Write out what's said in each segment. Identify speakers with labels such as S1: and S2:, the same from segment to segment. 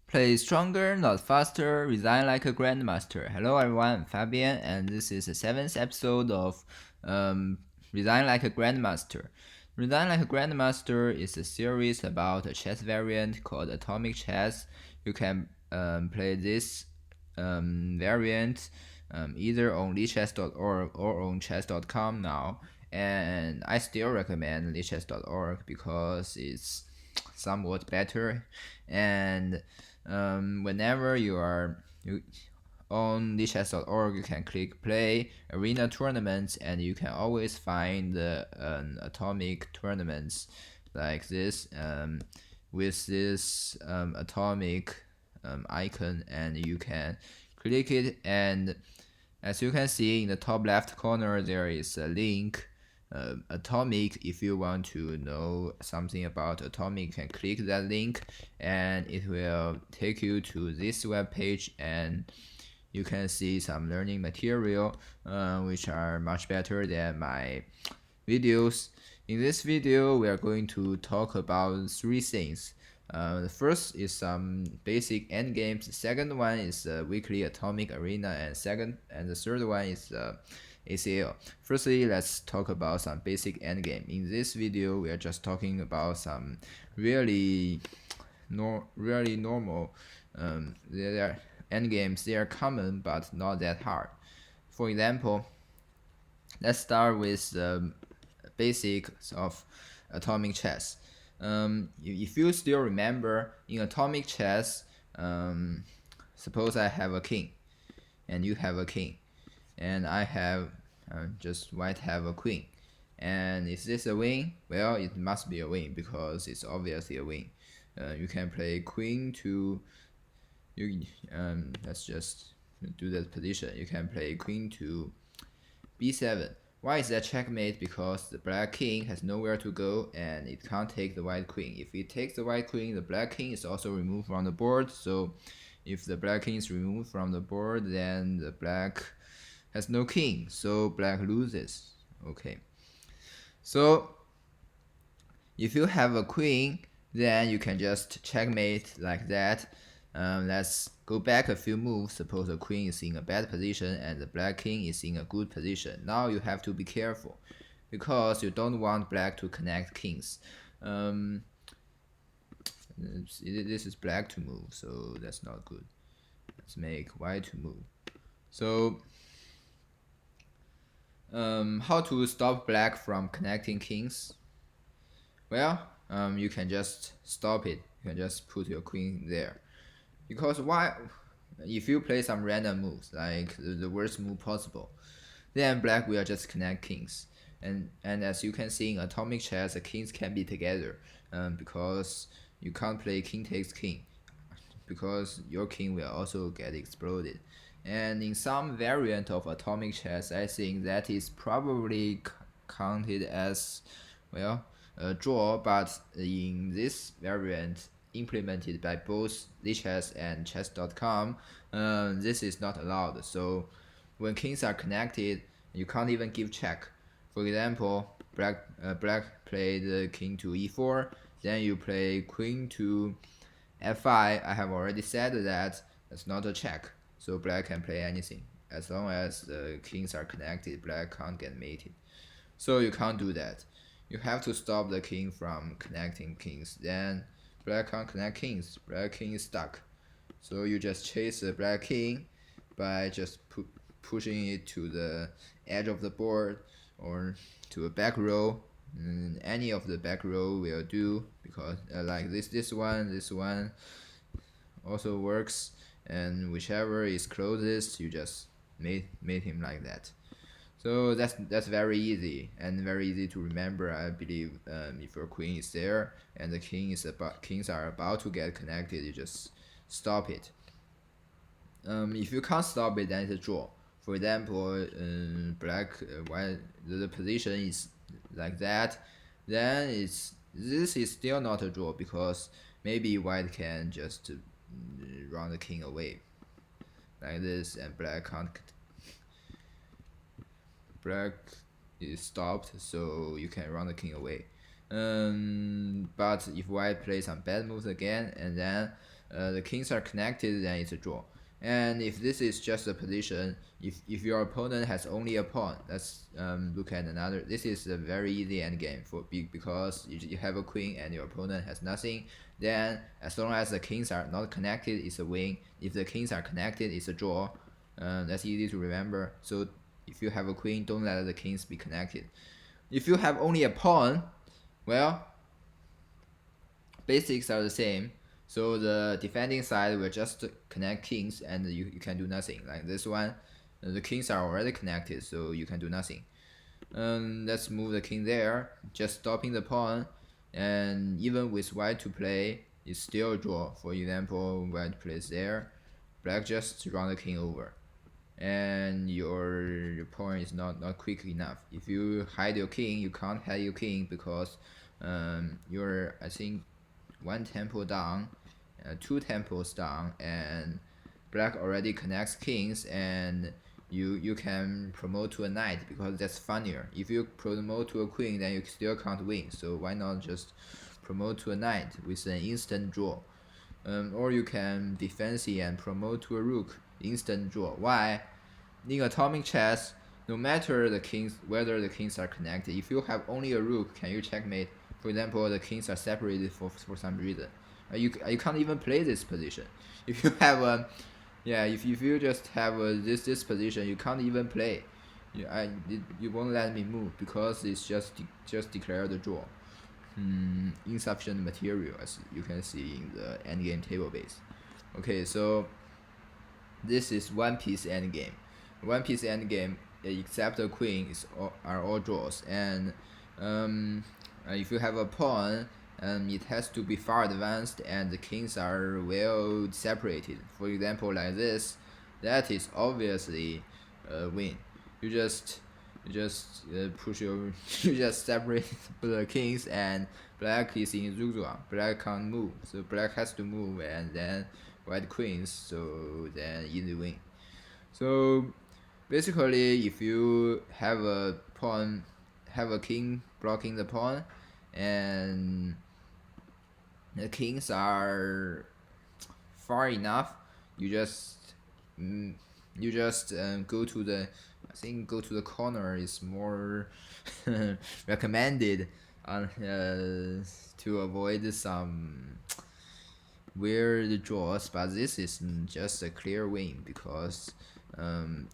S1: Play stronger, not faster, resign like a grandmaster. Hello everyone, I'm Fabian, and this is the 7th episode of Resign like a grandmaster. Resign like a grandmaster is a series about a chess variant called atomic chess. You can play this variant either on lichess.org or on chess.com now, and I still recommend lichess.org because it's somewhat better. And whenever you on lichess.org, you can click play arena tournaments, and you can always find the atomic tournaments like this with this atomic icon, and you can click it, and as you can see in the top left corner, there is a link. Atomic, if you want to know something about atomic, you can click that link and it will take you to this web page, and you can see some learning material which are much better than my videos. In this video, we are going to talk about three things. The first is some basic endgames. The second one is weekly atomic arena, and the third one is ACL. Firstly, let's talk about some basic endgame. In this video, we are just talking about some really normal. They are endgames. They are common but not that hard. For example, let's start with the basics of atomic chess. If you still remember, in atomic chess, suppose I have a king and you have a king, and I have just white have a queen. And is this a win? Well, it must be a win because it's obviously a win. You can play queen to let's just do that position. You can play queen to b7. Why is that checkmate? Because the black king has nowhere to go and it can't take the white queen. If it takes the white queen, the black king is also removed from the board. So if the black king is removed from the board, then the black has no king. So black loses. Okay. So if you have a queen, then you can just checkmate like that. Let's go back a few moves. Suppose the queen is in a bad position and the black king is in a good position. Now you have to be careful because you don't want black to connect kings. This is black to move, so that's not good. Let's make white to move. So how to stop black from connecting kings? Well, you can just stop it. You can just put your queen there. Because why? If you play some random moves, like the worst move possible, then black will just connect kings. And as you can see in atomic chess, the kings can be together because you can't play king takes king because your king will also get exploded. And in some variant of atomic chess, I think that is probably counted as, well, a draw, but in this variant implemented by both lichess and chess.com, this is not allowed. So when kings are connected, you can't even give check. For example, black played king to e4, then you play queen to f5. I have already said that it's not a check, so black can play anything. As long as the kings are connected, black can't get mated. So you can't do that. You have to stop the king from connecting kings. Then black can't connect kings. Black king is stuck. So you just chase the black king by just pushing it to the edge of the board or to a back row. Any of the back row will do because like this one also works, and whichever is closest, you just made him like that. So that's very easy and very easy to remember. I believe if your queen is there and the kings are about to get connected, you just stop it. If you can't stop it, then it's a draw. For example, black white the position is like that, then this is still not a draw because maybe white can just run the king away like this, and black is stopped, so you can run the king away. But if white plays some bad moves again, and then the kings are connected, then it's a draw. And if this is just a position, if your opponent has only a pawn, let's look at another. This is a very easy endgame for because you have a queen and your opponent has nothing. Then as long as the kings are not connected, it's a win. If the kings are connected, it's a draw. That's easy to remember. So if you have a queen, don't let the kings be connected. If you have only a pawn, well, basics are the same. So the defending side will just connect kings and you can do nothing. Like this one, the kings are already connected, so you can do nothing. Let's move the king there, just stopping the pawn. And even with white to play, it's still a draw. For example, white plays there, black just run the king over. And your pawn is not quick enough. If you hide your king, you can't hide your king because you're, I think, one tempo down, two tempos down, and black already connects kings, and you can promote to a knight because that's funnier. If you promote to a queen, then you still can't win. So why not just promote to a knight with an instant draw? Or you can be fancy and promote to a rook, instant draw. Why? In atomic chess, no matter the kings, whether the kings are connected, if you have only a rook, can you checkmate? For example, the kings are separated for some reason. You can't even play this position. If you have a, yeah, if you just have this position, you can't even play. You won't let me move because it's just declared a draw. Insufficient material, as you can see in the endgame table base. Okay, so this is one piece endgame. One piece endgame, except the queen, are all draws. And if you have a pawn, it has to be far advanced and the kings are well separated. For example, like this, that is obviously a win. You just push your you just separate the kings, and black is in zugzwang. Black can't move, so black has to move, and then white queens, so then easy win. So basically, if you have a pawn, have a king blocking the pawn, and the kings are far enough, you just go to the, I think go to the corner is more recommended to avoid some weird draws. But this is just a clear win because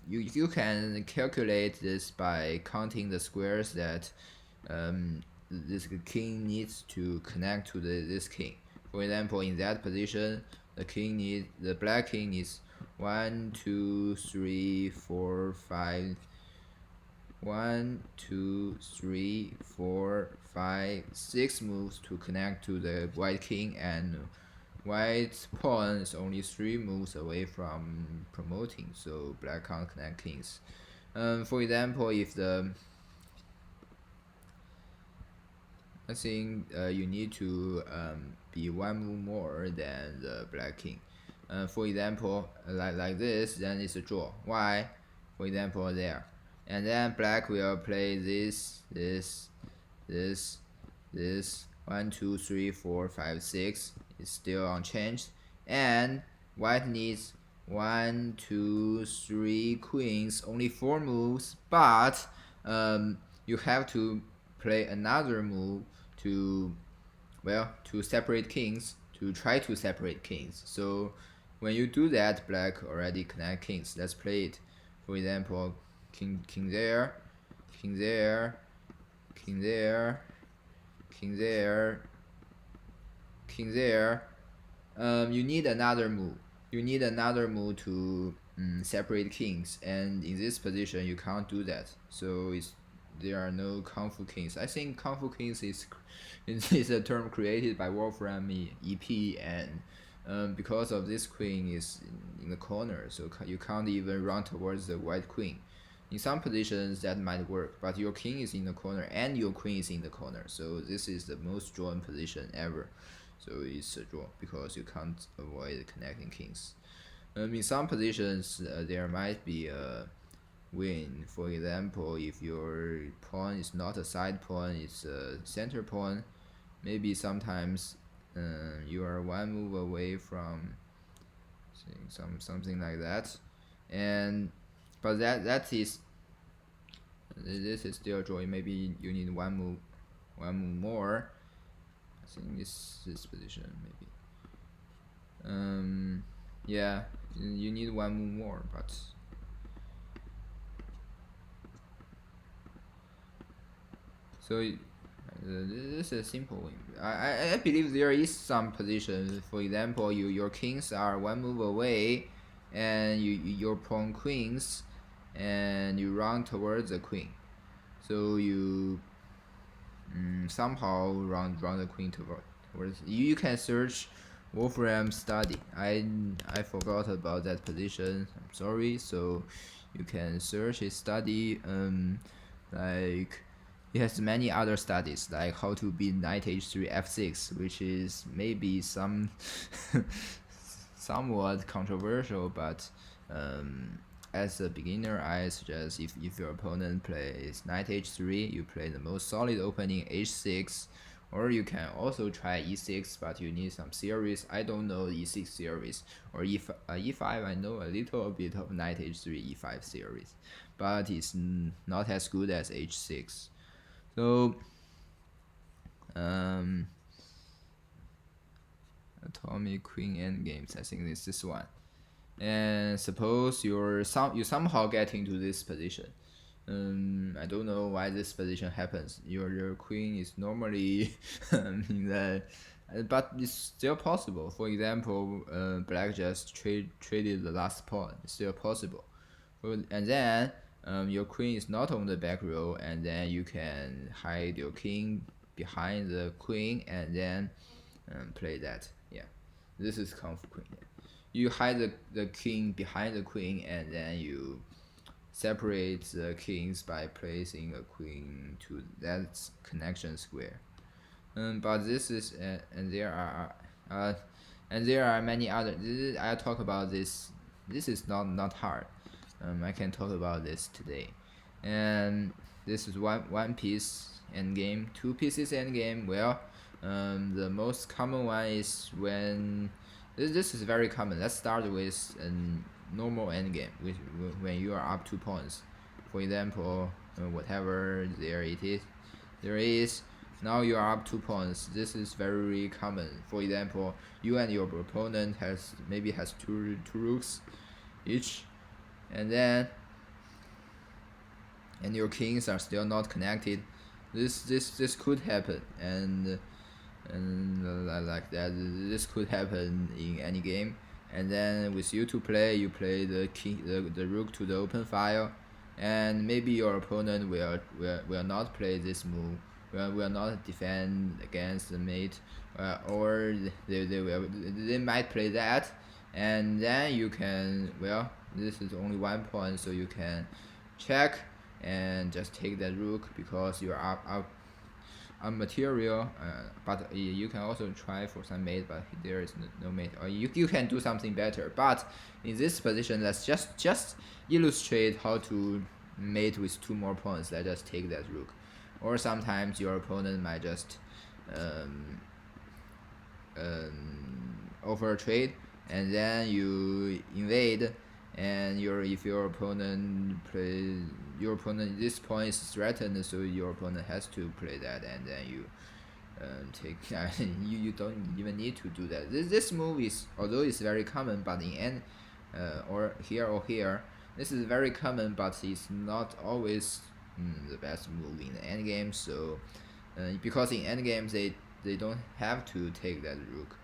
S1: you can calculate this by counting the squares that this king needs to connect to this king. For example, in that position, the black king needs 1, 2, 3, 4, 5. 1, 2, 3, 4, 5, 6 moves to connect to the white king, and white pawn is only 3 moves away from promoting, so black can't connect kings. For example, if the, I think you need to be 1 move more than the black king. For example, like this, then it's a draw. Why? For example, there. And then black will play this, 1, 2, 3, 4, 5, 6. It's still unchanged. And white needs 1, 2, 3 queens, only 4 moves, but you have to play another move to, well, to separate kings, to try to separate kings. So when you do that, black already connect kings. Let's play it. For example, king there, king there, king there, king there, king there. You need another move. You need another move to separate kings, and in this position you can't do that. So there are no kung fu kings. I think kung fu kings is a term created by Wolfram EP, and because of this queen is in the corner, so you can't even run towards the white queen. In some positions that might work, but your king is in the corner and your queen is in the corner, so this is the most drawn position ever. So it's a draw because you can't avoid connecting kings. In some positions, there might be a win. For example, if your pawn is not a side pawn, it's a center pawn, maybe sometimes you are one move away from something like that, and but that is this is still drawing. Maybe you need one move more. I think this position maybe. Yeah, you need one move more, but so this is a simple win. I believe there is some positions. For example, your kings are one move away, and your pawn queens, and you run towards the queen. So you somehow run the queen towards. You can search Wolfram study. I forgot about that position. I'm sorry. So you can search his study. Like he has many other studies like how to beat knight h3 f6, which is maybe somewhat controversial, but as a beginner, I suggest if your opponent plays knight h3, you play the most solid opening h6, or you can also try e6, but you need some series. I don't know e6 series, or e5. I know a little bit of knight h3 e5 series, but it's not as good as h6. So atomic queen endgames. I think this one. And suppose you somehow get into this position. I don't know why this position happens. Your queen is normally in the, but it's still possible. For example, black just traded the last pawn. It's still possible. And then your queen is not on the back row, and then you can hide your king behind the queen, and then play that. Yeah, this is conf queen. You hide the king behind the queen, and then you separate the kings by placing a queen to that connection square. But this is and there are many other. I talk about this. This is not hard. I can talk about this today, and this is one piece endgame, two pieces endgame. Well, the most common one is when this is very common. Let's start with a normal endgame, when you are up 2 pawns. For example, whatever there is. Now you are up 2 pawns. This is very common. For example, you and your opponent maybe has two rooks each, and your kings are still not connected. This could happen, and like that. This could happen in any game. And then with you to play, you play the king, the rook to the open file, and maybe your opponent will not play this move. Will not defend against the mate, or they might play that, and then you can, well, this is only 1 point, so you can check and just take that rook because you are up on material, but you can also try for some mate, but there is no mate, or you can do something better. But in this position, let's just illustrate how to mate with 2 more pawns. Let's just take that rook, or sometimes your opponent might just offer a trade, and then you invade, and if your opponent plays, this point is threatened, so your opponent has to play that, and then you take you don't even need to do that. This move is, although it's very common, but in end or here, this is very common, but it's not always the best move in the end game. So because in end games they don't have to take that rook.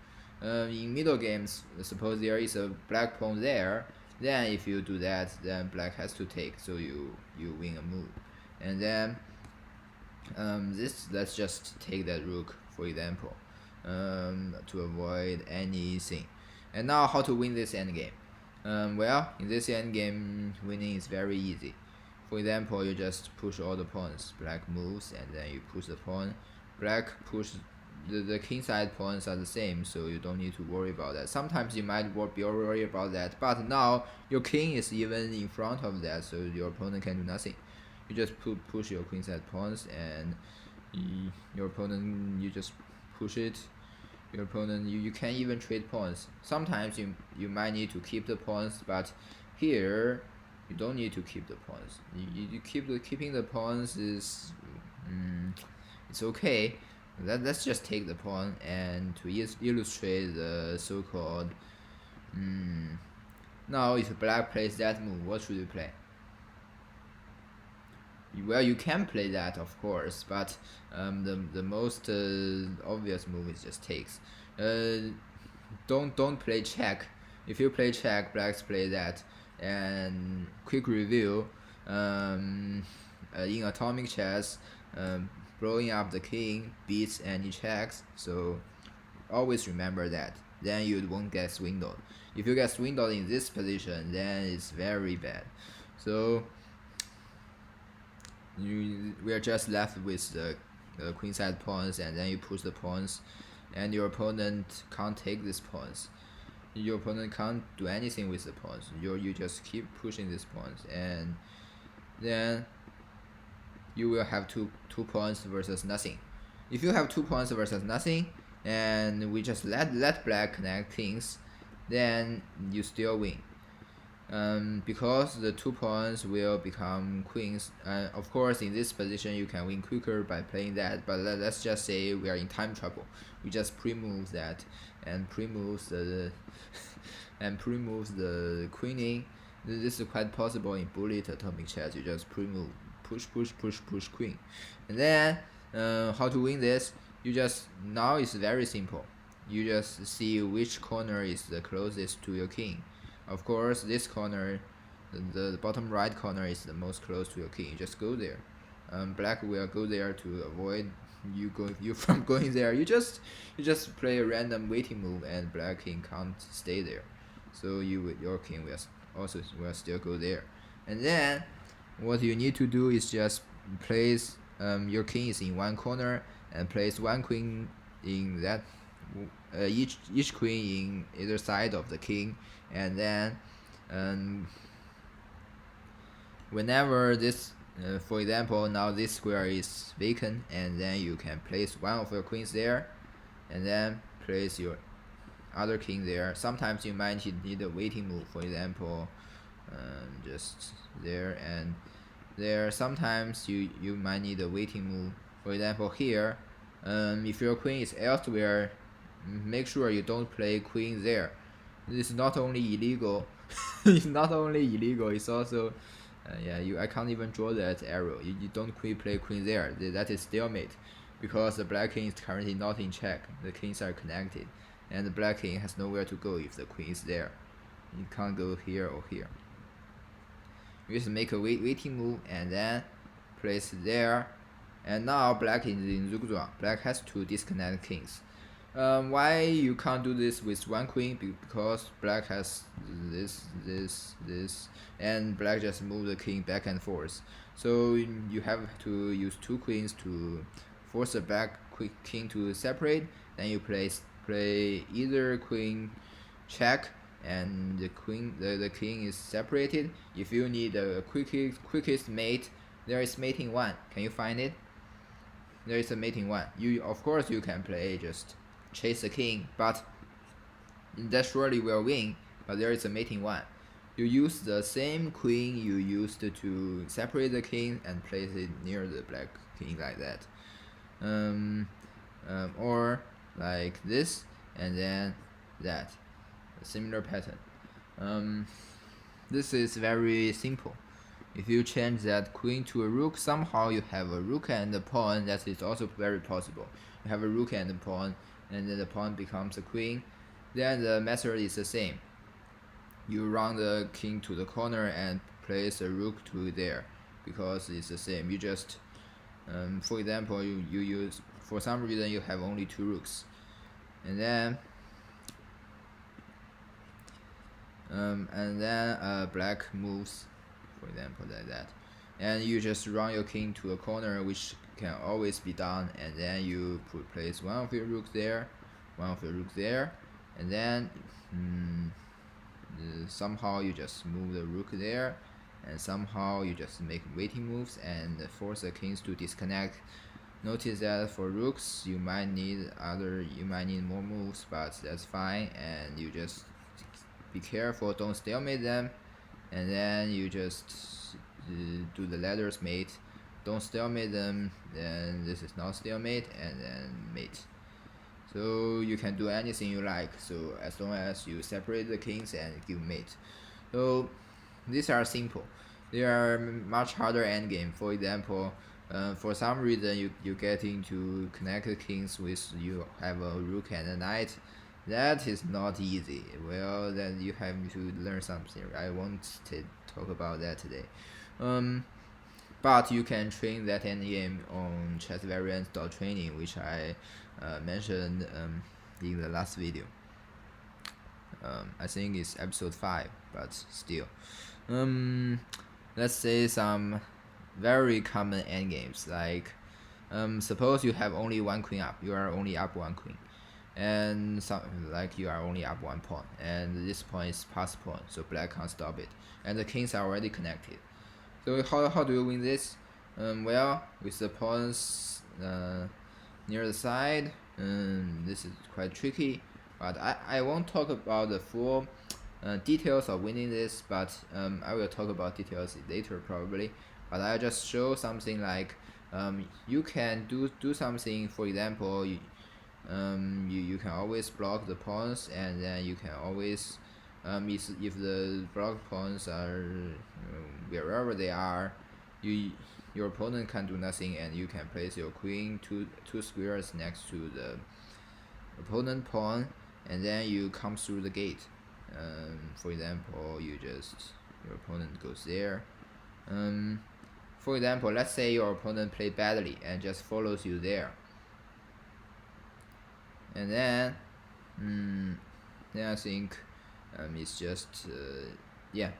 S1: In middle games, suppose there is a black pawn there, then if you do that, then black has to take, so you win a move. And then let's just take that rook, for example, to avoid anything. And now how to win this endgame? Well, in this endgame, winning is very easy. For example, you just push all the pawns. Black moves, and then you push the pawn. Black push the king side pawns are the same, so you don't need to worry about that. Sometimes you might be worried about that, but now your king is even in front of that, so your opponent can do nothing. You just push your queen side pawns, and your opponent, you just push it, your opponent, you can even trade pawns. Sometimes you might need to keep the pawns, but here you don't need to keep the pawns. You keeping the pawns is it's okay. Let's just take the pawn, and to illustrate the so-called now if black plays that move, what should you play? Well, you can play that, of course, but the most obvious move is just takes. Don't play check. If you play check, blacks play that. And quick review, in atomic chess, blowing up the king beats any checks. So always remember that. Then you won't get swindled. If you get swindled in this position, then it's very bad. So we are just left with the queen side pawns, and then you push the pawns, and your opponent can't take these pawns. Your opponent can't do anything with the pawns. You just keep pushing these pawns, and then you will have two pawns versus nothing. If you have 2 pawns versus nothing, and we just let black connect kings, then you still win. Because the 2 pawns will become queens. Of course, in this position you can win quicker by playing that, but let's just say we are in time trouble. We just pre-move that and pre-moves the and pre-moves the queening. This is quite possible in bullet atomic chess. You just pre-move, push queen, and then how to win this? You just now it's very simple. You just see which corner is the closest to your king. Of course, this corner, the bottom right corner is the most close to your king. You just go there. Black will go there to avoid you from going there. You just play a random waiting move, and black king can't stay there. So your king will still go there. And then what you need to do is just place your king is in one corner, and place one queen in that each queen in either side of the king, and then whenever this for example, now this square is vacant, and then you can place one of your queens there, and then place your other king there. Sometimes you might need a waiting move, for example, just there and there. Sometimes you might need a waiting move, for example here. If your queen is elsewhere, make sure you don't play queen there. This is not only illegal it's not only illegal, it's also I can't even draw that arrow. You don't play queen there. That is stalemate, because the black king is currently not in check. The kings are connected, and the black king has nowhere to go if the queen is there. You can't go here or here. You just make a waiting move, and then place there. And now black is in zugzwang. Black has to disconnect kings. Why you can't do this with one queen? Because black has this, and black just move the king back and forth. So you have to use 2 queens to force the black king to separate. Then you play either queen check, and the king is separated. If you need the quickest mate, there is mating 1. Can you find it? There is a mating 1. Of course you can play just chase the king, but that surely will win. But there is a mating 1. You use the same queen you used to separate the king and place it near the black king like that, or like this, and then that. A similar pattern. This is very simple. If you change that queen to a rook, somehow you have a rook and a pawn. That is also very possible. You have a rook and a pawn, and then the pawn becomes a queen. Then the method is the same. You run the king to the corner and place a rook to there, because it's the same. You just for example, you use, for some reason you have only 2 rooks, and then black moves, for example, like that, and you just run your king to a corner, which can always be done, and then you place one of your rooks there, and then somehow you just move the rook there, and somehow you just make waiting moves and force the kings to disconnect Notice that for rooks you might need more moves, but that's fine, and you just be careful, don't stalemate them, and then you just do the ladders mate. Don't stalemate them, then this is not stalemate, and then mate. So you can do anything you like, so as long as you separate the kings and give mate. So these are simple. They are much harder endgame. For example, for some reason you get into connected kings with you have a rook and a knight. That is not easy. Well, then you have to learn something. I won't talk about that today. But you can train that endgame on chessvariance.training, which I mentioned in the last video. I think it's episode 5, but still. Let's say some very common endgames, like suppose you have only one queen up, you are only up one queen, and like you are only up one pawn, and this pawn is pass pawn, so black can't stop it, and the kings are already connected. So how do you win this? Well, with the pawns near the side, this is quite tricky, but I won't talk about the full details of winning this, but I will talk about details later probably. But I'll just show something like you can do something. For example, you can always block the pawns, and then you can always if the blocked pawns are wherever they are, your opponent can do nothing, and you can place your queen two squares next to the opponent pawn, and then you come through the gate. For example, your opponent goes there. For example, let's say your opponent played badly and just follows you there, and then I think it's just yeah,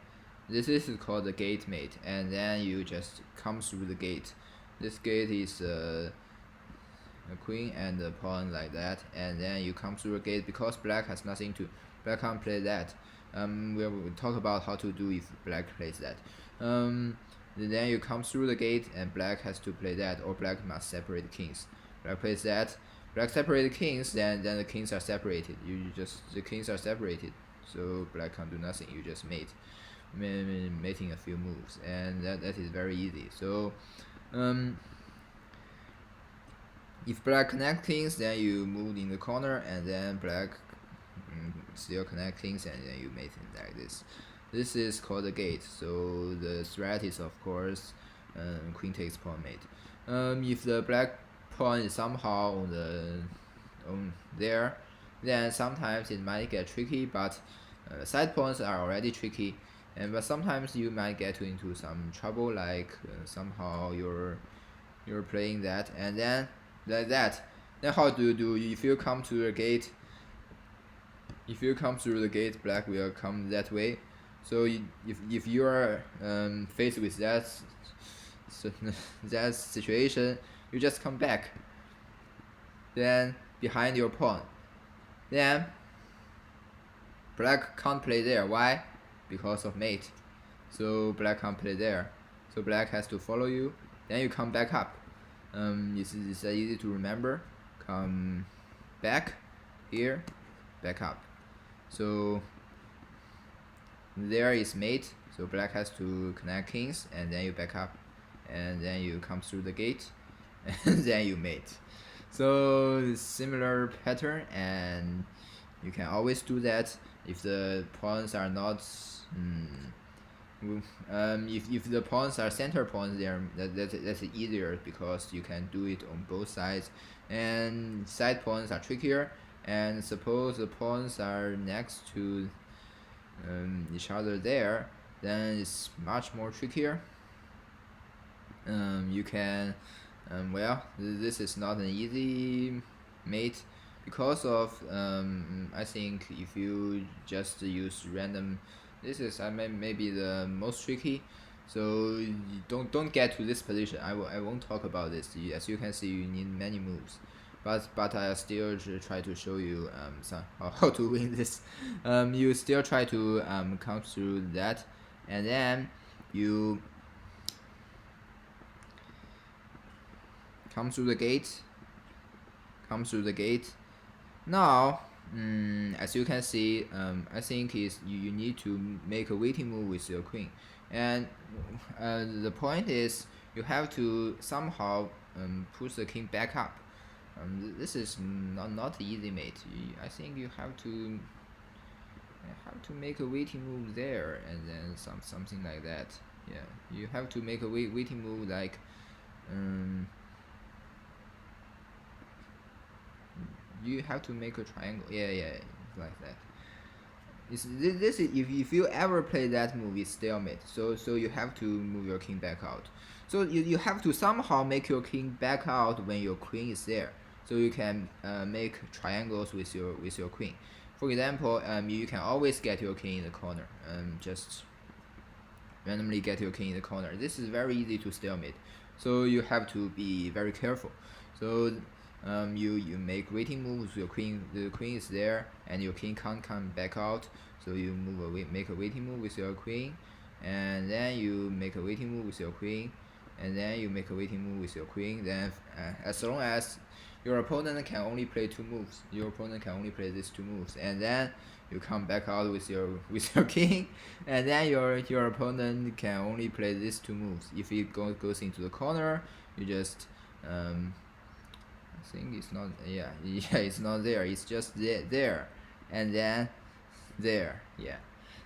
S1: this is called the gate mate, and then you just come through the gate. This gate is a queen and a pawn like that, and then you come through the gate because black has nothing to. Black can't play that. We'll talk about how to do if black plays that. Then you come through the gate and black has to play that, or black must separate kings. Black plays that. Black separate kings, then the kings are separated. The kings are separated, so black can't do nothing. You just mating a few moves, and that is very easy. So if black connect kings, then you move in the corner, and then black still connect kings, and then you mate it like this. This is called the gate. So the threat is of course queen takes pawn mate. If the black pawn is somehow on there, then sometimes it might get tricky, but side pawns are already tricky, but sometimes you might get into some trouble, like somehow you're playing that, and then like that. Then how do you do? If you come to the gate, black will come that way. So if you are faced with that situation, you just come back, then behind your pawn. Then black can't play there. Why? Because of mate. So black can't play there. So black has to follow you. Then you come back up. It's easy to remember. Come back here, back up. So there is mate. So black has to connect kings, and then you back up, and then you come through the gate, and then you mate. So similar pattern, and you can always do that if the pawns are not if the pawns are center pawns, that's easier because you can do it on both sides, and side pawns are trickier, and suppose the pawns are next to each other there, then it's much more trickier. You can well, this is not an easy mate because of I think if you just use random, this is maybe the most tricky. So you don't get to this position. I won't talk about this. As you can see, you need many moves, but I still try to show you how to win this. You still try to come through that, and then you come through the gate. Now, as you can see, I think is you need to make a waiting move with your queen, and the point is you have to somehow push the king back up. This is not easy, mate. I think you have to make a waiting move there, and then something like that. Yeah, you have to make a waiting move like you have to make a triangle. Yeah, like that. This is if you ever play that move, it's stalemate. So you have to move your king back out. So you have to somehow make your king back out when your queen is there. So you can make triangles with your queen. For example, you can always get your king in the corner. Just randomly get your king in the corner. This is very easy to stalemate. So you have to be very careful. So you make waiting moves. Your queen, the queen is there, and your king can't come back out. So you make a waiting move with your queen, and then you make a waiting move with your queen, and then you make a waiting move with your queen. Then as long as your opponent can only play two moves, your opponent can only play these two moves, and then you come back out with your king, and then your opponent can only play these two moves. If he goes into the corner, you just I think it's not, yeah, it's not there, it's just there, and then there, yeah.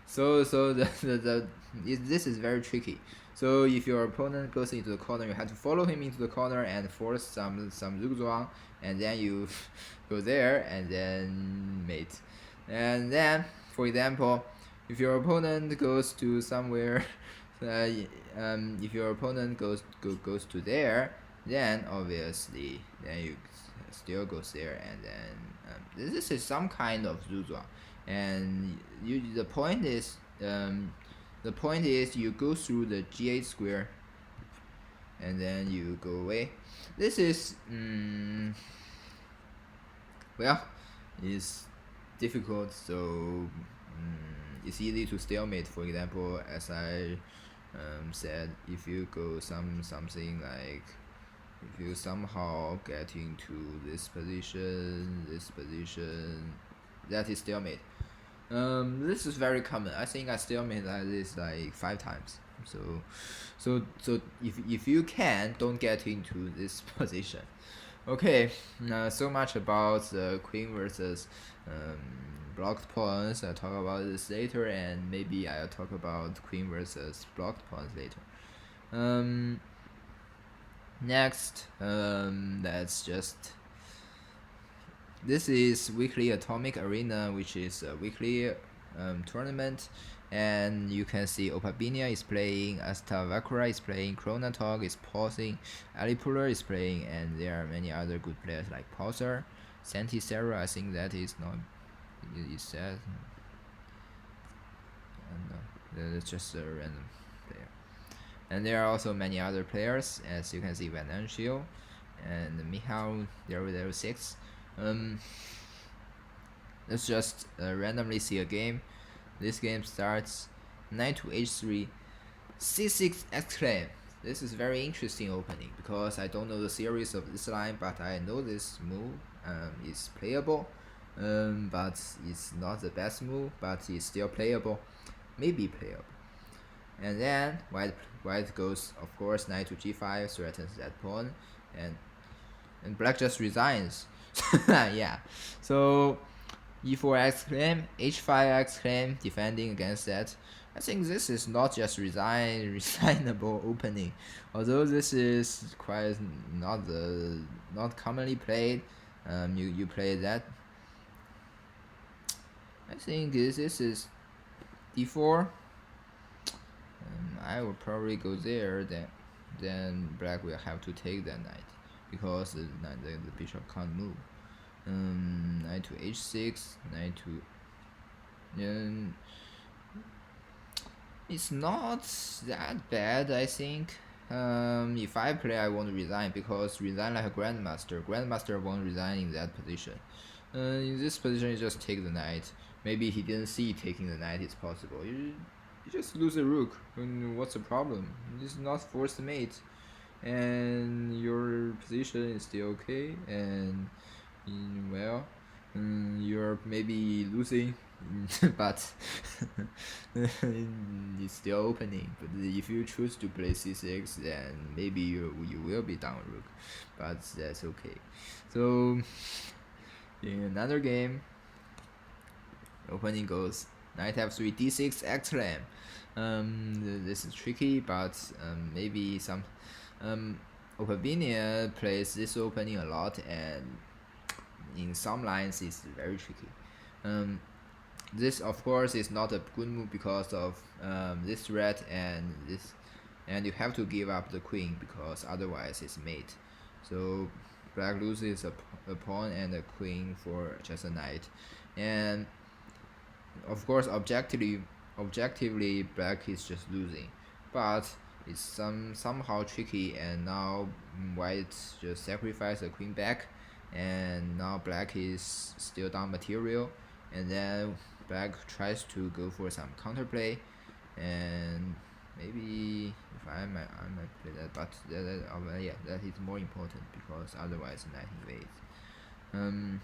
S1: So this is very tricky. So if your opponent goes into the corner, you have to follow him into the corner and force some zugzwang, and then you go there and then mate. And then, for example, if your opponent goes to somewhere, if your opponent goes to there, then obviously then you still goes there, and then this is some kind of zugzwang, and the point is you go through the g8 square, and then you go away. This is well, it's difficult, so it's easy to stalemate. For example, as I said, if you go something like, if you somehow get into this position, that is stalemate. This is very common. I think I stalemate like this like 5 times. So if you can, don't get into this position. Okay, so much about the queen versus blocked pawns. I'll talk about this later, and maybe I'll talk about queen versus blocked pawns later. Next, that's just, this is weekly Atomic Arena, which is a weekly tournament, and you can see Opabinia is playing, Astavakura is playing, Chronatog is pausing, Alipuller is playing, and there are many other good players like Pauser, Santisera. I think that is not, it says, no, it's just a random player. And there are also many other players, as you can see, Van Anschio and Michal 006. Let's just randomly see a game. This game starts knight to h3, c6 exclaim. This is very interesting opening, because I don't know the series of this line, but I know this move is playable, but it's not the best move, but it's still playable, maybe playable. And then white goes, of course, knight to g5, threatens that pawn, and black just resigns. Yeah, so e4 exclaim, h5 exclaim, defending against that. I think this is not just resignable opening, although this is quite not commonly played. You play that. I think this is d4. I will probably go there. Then black will have to take that knight, because the bishop can't move. Knight to h6, knight to. It's not that bad, I think. If I play, I won't resign, because resign like a grandmaster. Grandmaster won't resign in that position. In this position, you just take the knight. Maybe he didn't see taking the knight is possible. You just lose a rook. What's the problem? This is not forced mate. and your position is still okay, and well, you're maybe losing, but it's still opening. But if you choose to play c6, then maybe you will be down rook, but that's okay. So in another game, opening goes knight f3 d6 exclam. This is tricky, but maybe some Opabinia plays this opening a lot, and in some lines it's very tricky. This of course is not a good move because of this threat and this, and you have to give up the queen because otherwise it's mate. So black loses a pawn and a queen for just a knight, and of course objectively black is just losing, but it's somehow tricky, and now white just sacrifice the queen back, and now black is still down material, and then black tries to go for some counterplay, and maybe if I might play that, but yeah, that is more important because otherwise knight invades.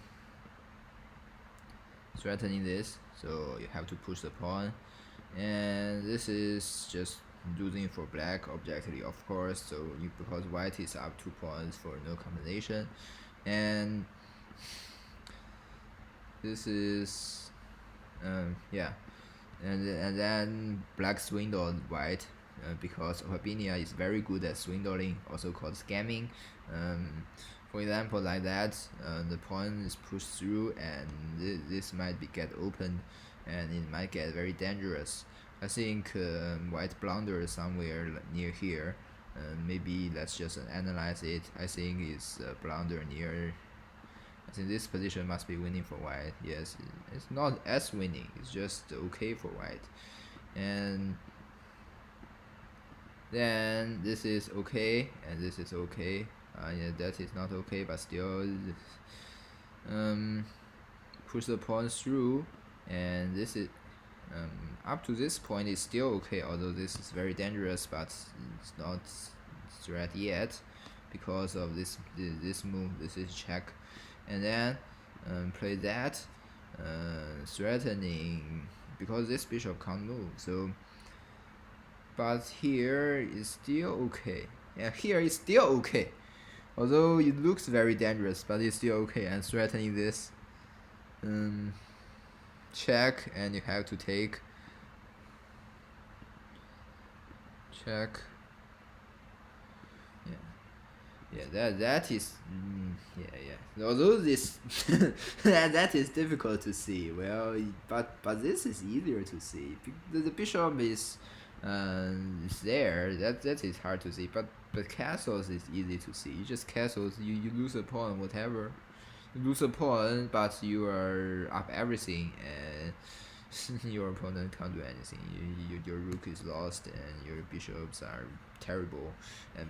S1: Threatening this, so you have to push the pawn, and this is just losing for black objectively, of course. So because white is up 2 pawns for no combination, and this is yeah, and then black swindled white because Opabinia is very good at swindling, also called scamming. For example, like that, the pawn is pushed through, and this might get opened, and it might get very dangerous. I think white blunder somewhere near here. Maybe let's just analyze it. I think it's a blunder near. I think this position must be winning for white. Yes, it's not as winning. It's just okay for white, and then this is okay, and this is okay. Yeah, that is not okay, but still, push the pawns through, and this is up to this point is still okay. Although this is very dangerous, but it's not threat yet because of this move. This is check, and then play that, threatening because this bishop can't move. So but here is still okay. Yeah, here is still okay. Although it looks very dangerous, but it's still okay. And threatening this, check, and you have to take check. Yeah, that is yeah. Although this that is difficult to see. Well, but this is easier to see. The bishop is there. That is hard to see. But castles is easy to see. You just castles. You lose a pawn, whatever. You lose a pawn, but you are up everything, and your opponent can't do anything. Your rook is lost, and your bishops are terrible, and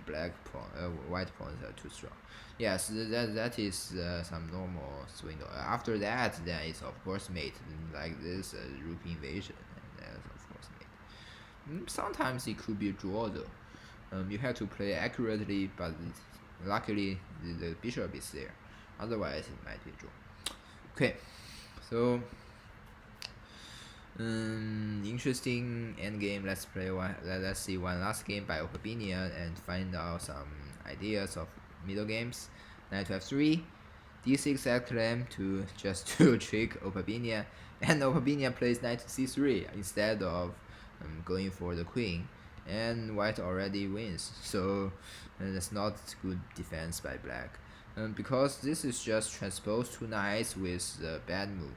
S1: white pawns are too strong. Yes, that is some normal swindle. After that, then it's of course mate, like this rook invasion, and that's of course mate. Sometimes it could be a draw though. You have to play accurately, but luckily the bishop is there. Otherwise, it might be a draw. Okay, so. Interesting endgame. Let's play one. Let's see one last game by Opabinia and find out some ideas of middle games. Knight to f3, d6 exclam to just to trick Opabinia, and Opabinia plays knight to c3 instead of going for the queen, and white already wins. So that's not good defense by black. Because this is just transpose two knights with the bad move.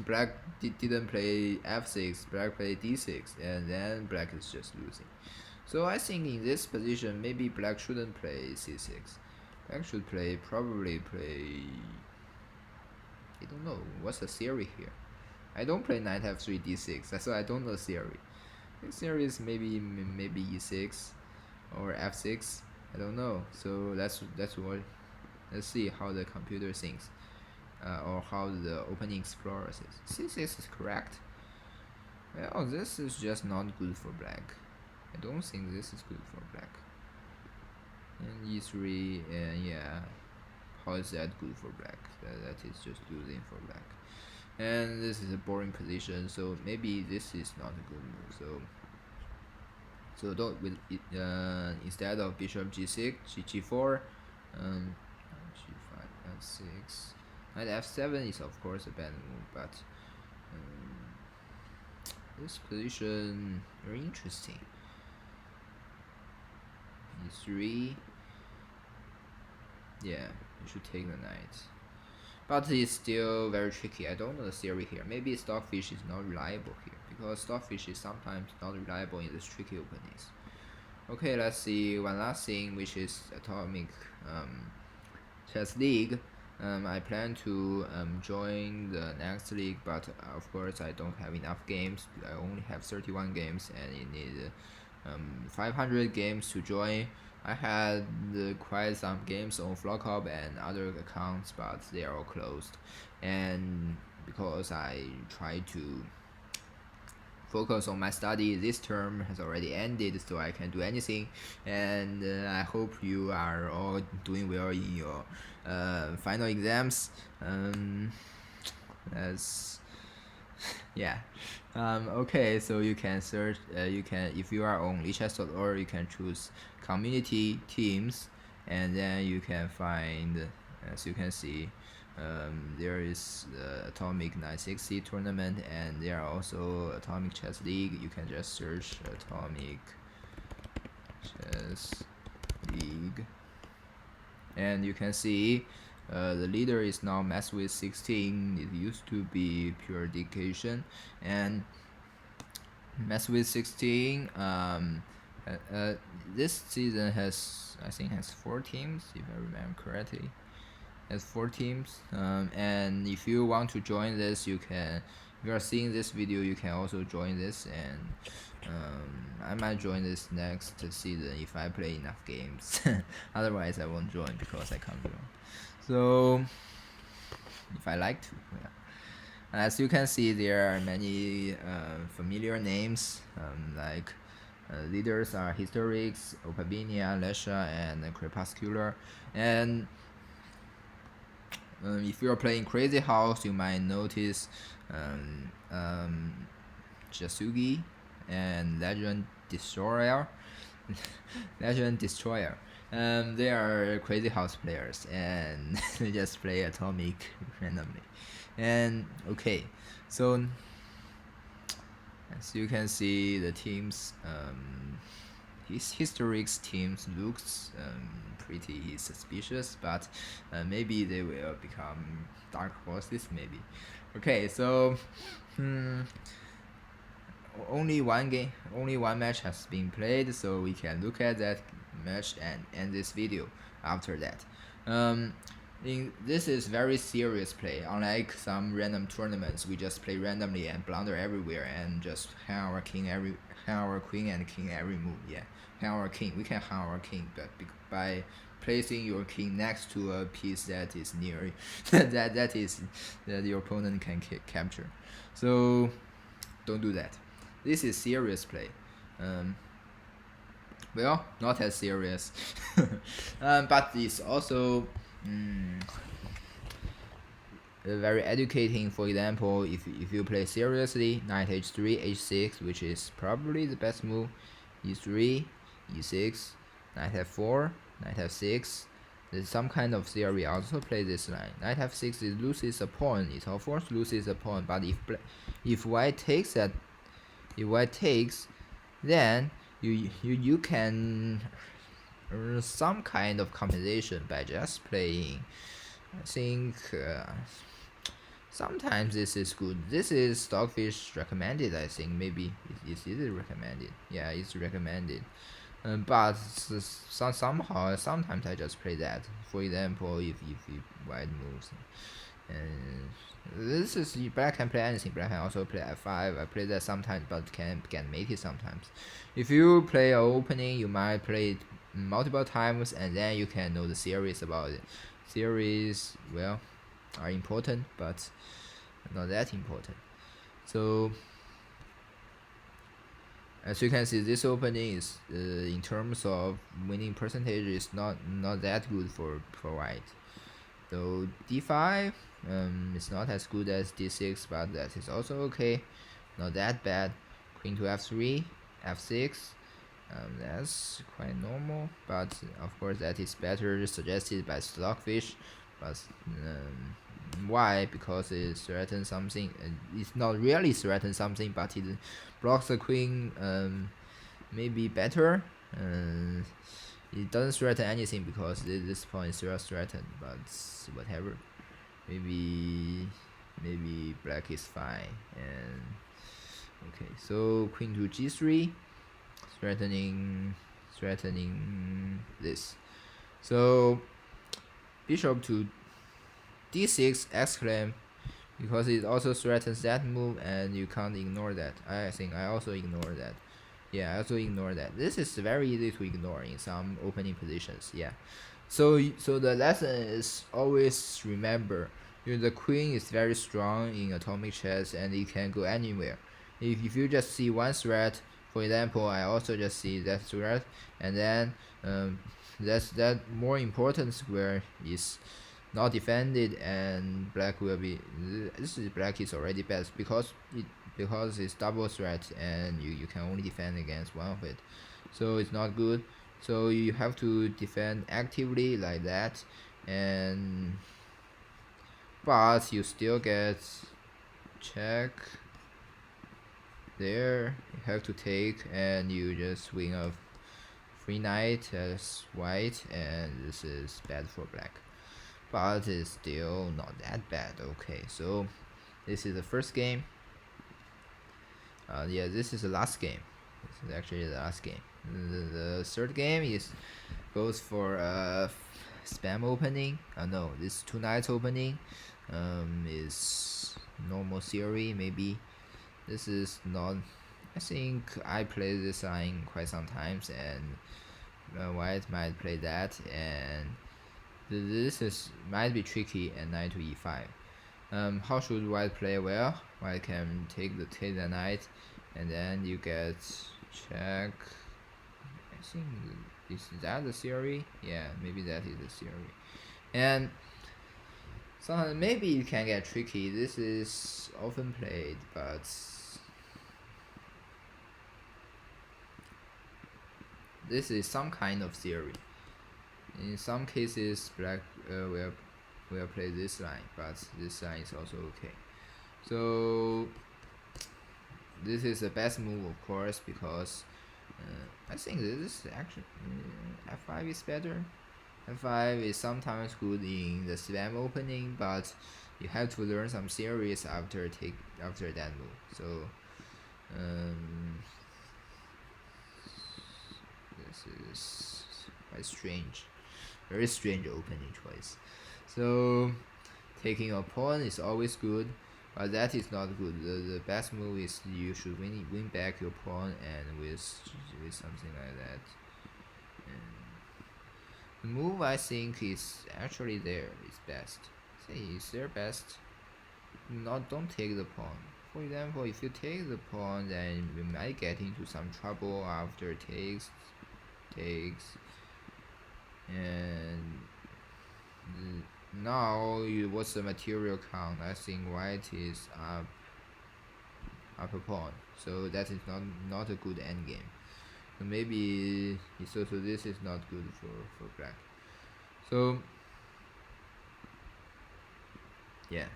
S1: Black didn't play f6, black played d6, and then black is just losing. So I think in this position, maybe black shouldn't play c6. Black should probably play. I don't know what's the theory here. I don't play knight f3 d6, so I don't know theory. The theory is maybe e6 or f6. I don't know. So that's what. Let's see how the computer thinks. Or how the opening explorer says. C6 is correct. Well, this is just not good for black. I don't think this is good for black. And e3, and yeah, how is that good for black? That is just losing for black. And this is a boring position, so maybe this is not a good move. So don't with it, instead of bishop g6, g4, g5, f6, knight f7 is of course a bad move, but um, this position very interesting. e3, yeah, you should take the knight. But it's still very tricky. I don't know the theory here. Maybe Stockfish is not reliable here, because Stockfish is sometimes not reliable in these tricky openings. Okay, let's see one last thing, which is Atomic Chess League. I plan to join the next league, but of course I don't have enough games. I only have 31 games, and you need 500 games to join. I had quite some games on Flockhop and other accounts, but they are all closed. And because I try to focus on my study, this term has already ended, so I can do anything. And I hope you are all doing well in your final exams. As yeah. Okay, so you can search. You can, if you are on lichess.org, you can choose community teams, and then you can find, as you can see, there is the Atomic 960 tournament, and there are also Atomic Chess League. You can just search Atomic Chess League, and you can see the leader is now Mass with 16. It used to be Pure Dedication, and Mass with 16. This season has, I think, has 4 teams, if I remember correctly. Has 4 teams, and if you want to join this, you can. If you are seeing this video, you can also join this, and I might join this next season if I play enough games. Otherwise, I won't join because I can't join. So, if I like to, yeah. As you can see, there are many familiar names, like leaders are Historics, Opabinia, Lesha, and Crepuscular. And if you're playing Crazy House, you might notice Jasugi and Legend Destroyer. Legend Destroyer. They are Crazy House players, and they just play Atomic randomly. And okay, so as you can see, the teams, his Historics teams looks pretty suspicious, but maybe they will become dark horses. Maybe. Okay, so only one match has been played, so we can look at that match and end this video after that. This is very serious play. Unlike some random tournaments, we just play randomly and blunder everywhere and just hang our queen and king every move. Yeah, hang our king. We can hang our king, but by placing your king next to a piece that is near that your opponent can capture. So don't do that. This is serious play. Well, not as serious, but it's also very educating. For example, if you play seriously, knight h3, h6, which is probably the best move, e3, e6, knight f4, knight f6. There's some kind of theory also play this line. Knight f6 is loses a pawn. It of course loses a pawn, but if white takes that, if white takes, then you can earn some kind of compensation by just playing. I think sometimes this is good. This is Stockfish recommended. I think maybe is it recommended? Yeah, it's recommended. But somehow sometimes I just play that. For example, if white moves, and this is black can play anything. Black can also play f5. I play that sometimes, but can mate it sometimes. If you play an opening, you might play it multiple times, and then you can know the theories about it. Theories, well, are important, but not that important. So As you can see, this opening is in terms of winning percentage is not that good for white. So d5 is not as good as d6, but that is also okay, not that bad. Queen to f3, f6. That's quite normal, but of course that is better suggested by Stockfish. But why? Because it threatens something. It's not really threaten something, but it blocks the queen. Maybe better. It doesn't threaten anything because this point is still threatened. But whatever. Maybe black is fine. And okay, so queen to g3. Threatening this. So bishop to d6 exclaim, because it also threatens that move and you can't ignore that. I think I also ignore that. Yeah, I also ignore that. This is very easy to ignore in some opening positions. Yeah. So the lesson is always remember, the queen is very strong in atomic chess and it can go anywhere. If you just see one threat, for example, I also just see that threat, and then that more important square is not defended, and black will be, this is black is already best because it's double threat and you can only defend against one of it, so it's not good. So you have to defend actively like that, and but you still get check there. You have to take and you just win a free knight as white, and this is bad for black, but it's still not that bad. Okay, so this is the first game. Yeah, this is the last game. This is actually the last game. The third game is goes for spam opening. No, this two knights opening is normal theory. Maybe this is not. I think I played this line quite some times, and white might play that, and this is might be tricky. And knight to e5. How should white play? Well, white can take the knight, and then you get check. I think is that the theory? Yeah, maybe that is the theory. And sometimes maybe it can get tricky. This is often played, but this is some kind of theory. In some cases, black will play this line, but this line is also okay. So this is the best move, of course, because I think this is actually f5 is better. f5 is sometimes good in the spam opening, but you have to learn some theories after that move. So this is quite strange, very strange opening choice. So taking a pawn is always good, but that is not good. The best move is you should win back your pawn, and with something like that. And the move I think is actually there is best. Say is their best. Don't take the pawn. For example, if you take the pawn, then you might get into some trouble after takes, and now what's the material count? I think white is up a pawn, so that is not a good endgame. So maybe so this is not good for black. So yeah,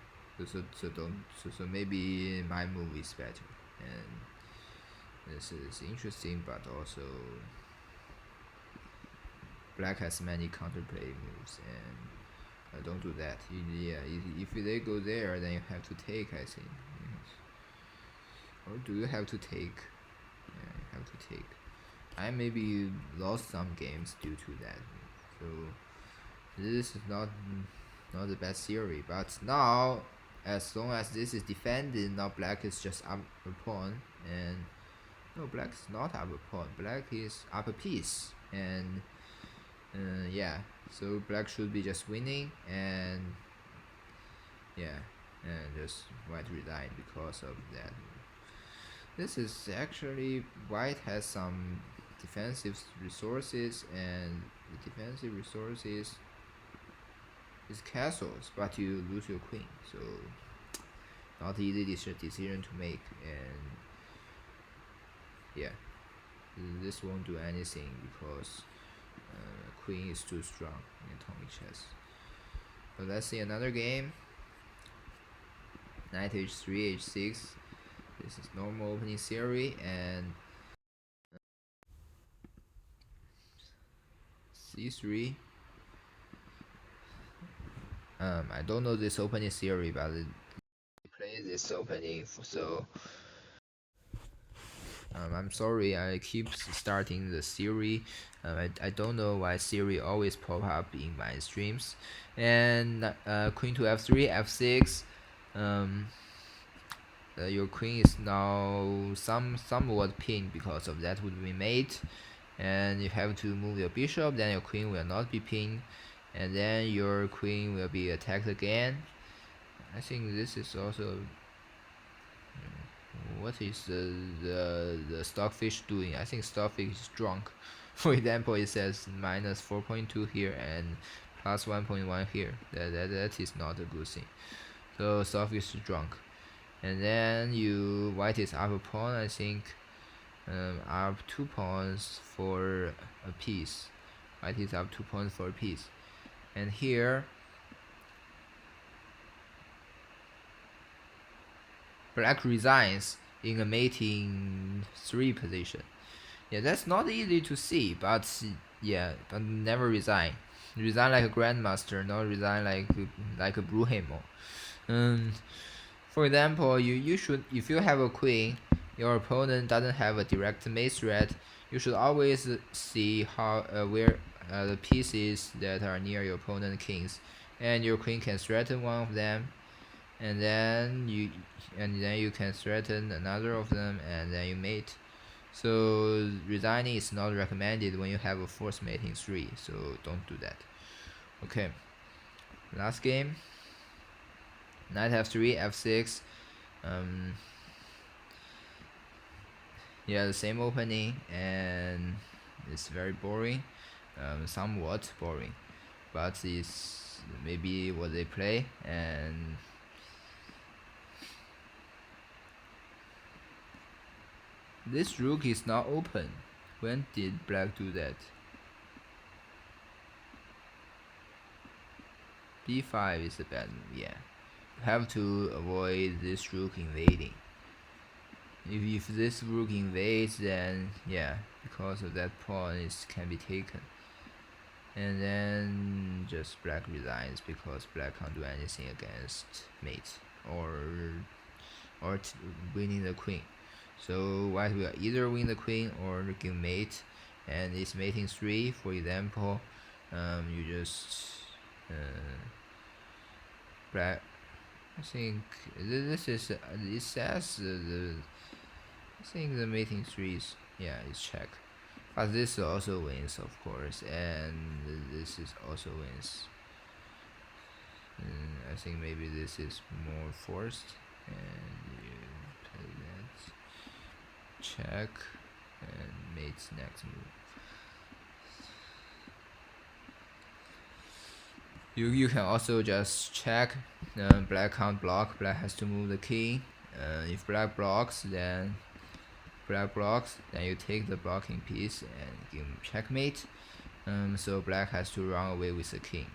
S1: so maybe my move is better, and this is interesting, but also black has many counterplay moves, and don't do that. Yeah, if they go there, then you have to take, I think. Yes. Or do you have to take? Yeah, you have to take. I maybe lost some games due to that. So this is not the best theory. But now, as long as this is defended, now black is just up a pawn, and no, black is not up a pawn. Black is up a piece, and yeah. So black should be just winning, and yeah, and just white resign because of that. This is actually white has some defensive resources, and the defensive resources is castles, but you lose your queen, so not easy decision to make. And yeah, this won't do anything because queen is too strong in atomic chess. But let's see another game. Knight h3, h6. This is normal opening theory, and c3. I don't know this opening theory, but it play this opening, so I'm sorry, I keep starting the theory. I don't know why theory always pop up in my streams. And queen to f3, f6. Um, your queen is now somewhat pinned because of that would be mate. And you have to move your bishop, then your queen will not be pinned. And then your queen will be attacked again. I think this is also what is the stockfish doing? I think stockfish is drunk. For example, it says minus 4.2 here and plus 1.1 here. That is not a good thing. So stockfish is drunk. And then you white is up a pawn. I think up 2 pawns for a piece. White is up 2 pawns for a piece. And here black resigns in a mating 3 position. Yeah, that's not easy to see, but yeah, but never resign. Resign like a grandmaster, not resign like a Bruhemo. Um, for example, you should, if you have a queen, your opponent doesn't have a direct mate threat. You should always see how where the pieces that are near your opponent kings, and your queen can threaten one of them, and then you can threaten another of them, and then you mate. So resigning is not recommended when you have a force mating 3, so don't do that. Okay, last game. Knight f3, f6. Yeah, the same opening, and it's very boring. Somewhat boring, but it's maybe what they play. And this rook is not open. When did black do that? b5 is a bad move, yeah. You have to avoid this rook invading. If this rook invades, then yeah, because of that pawn it can be taken. And then just black resigns because black can't do anything against mate or winning the queen. So white will either win the queen or give mate, and it's mating 3. For example, you just black. I think this is it says the. I think the mating 3 is, yeah, it's check. But this also wins, of course, and this is also wins. I think maybe this is more forced, and you play that, check, and mate's next move. You can also just check. Black can't block. Black has to move the king. If black blocks, then you take the blocking piece and give him checkmate. So black has to run away with the king.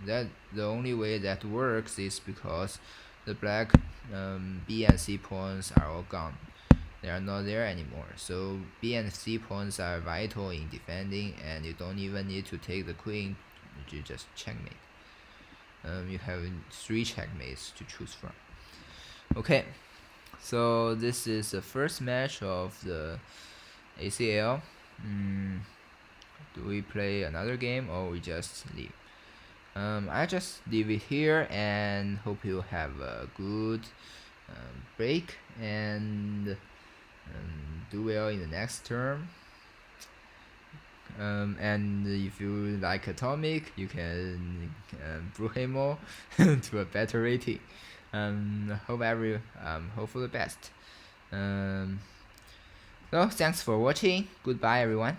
S1: That the only way that works is because the black b and c pawns are all gone. They are not there anymore. So b and c pawns are vital in defending, and you don't even need to take the queen. You just checkmate. You have 3 checkmates to choose from. Okay, so this is the first match of the ACL. Do we play another game or we just leave? I just leave it here and hope you have a good break and do well in the next term. And if you like Atomic, you can Bruhemo to a better rating. Hope for the best. So thanks for watching. Goodbye, everyone.